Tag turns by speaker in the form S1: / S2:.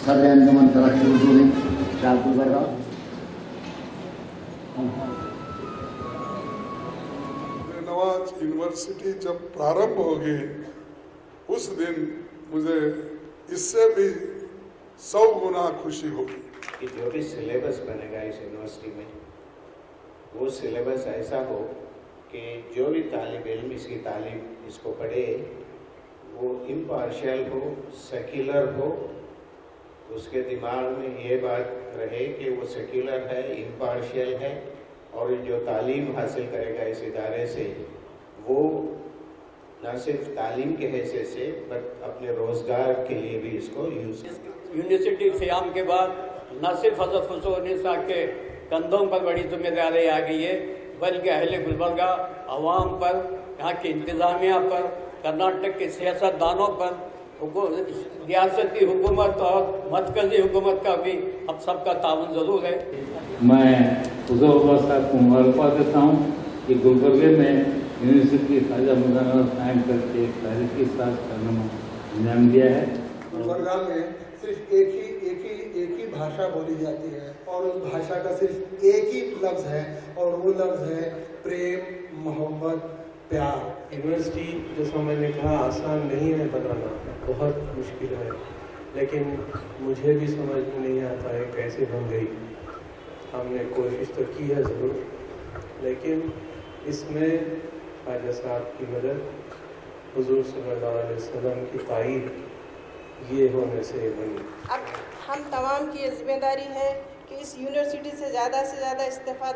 S1: صدر انجمن ترقی اردو نے شاہ گلبرگہ.
S2: نواز یونیورسٹی جب پرارمبھ ہوگی اس دن مجھے اس سے بھی 100 گنا خوشی ہوگی
S3: کہ جو بھی سلیبس بنے گا اس یونیورسٹی میں وہ سلیبس ایسا ہو کہ جو بھی طالب علم اس کی تعلیم اس کو پڑھے وہ امپارشل ہو، سیکولر ہو، اس کے دماغ میں یہ بات رہے کہ وہ سیکولر ہے، امپارشل ہے، اور جو تعلیم حاصل کرے گا اس ادارے سے وہ نہ صرف تعلیم کے حیثیت سے بٹ اپنے روزگار کے لیے بھی اس کو یوز کرے.
S4: یونیورسٹی قیام کے بعد نہ صرف حضرت خسرو صاحب کے کندھوں پر بڑی ذمہ داری آ گئی ہے بلکہ اہل گلبرگہ عوام پر، یہاں کی انتظامیہ پر، کرناٹک کے سیاست دانوں پر، ریاستی حکومت اور مرکزی حکومت کا بھی اب سب کا تعاون ضرور ہے.
S5: میں حضور اللہ صاحب کو مبارکباد دیتا ہوں کہ گلبرگے میں یونیورسٹی خواجہ مولانا قائم کر کے ایک تاریخی ساز کارنامہ انجام دیا ہے.
S6: گلبرگہ میں صرف ایک ہی بھاشا بولی جاتی ہے اور اس بھاشا کا صرف ایک ہی لفظ ہے اور وہ لفظ ہے پریم، محبت، پیار.
S7: یونیورسٹی جیسا میں نے کہا آسان نہیں ہے بنانا، بہت مشکل ہے، لیکن مجھے بھی سمجھ میں نہیں آتا ہے کیسے بن گئی. ہم نے کوشش تو کی ہے ضرور، لیکن اس میں خواجہ صاحب کی مدد، حضور صلی اللہ علیہ وسلم کی تائید، یہ ہونے سے بنی.
S8: اب ہم تمام کی یہ ذمہ داری ہے کہ اس یونیورسٹی سے زیادہ استفادہ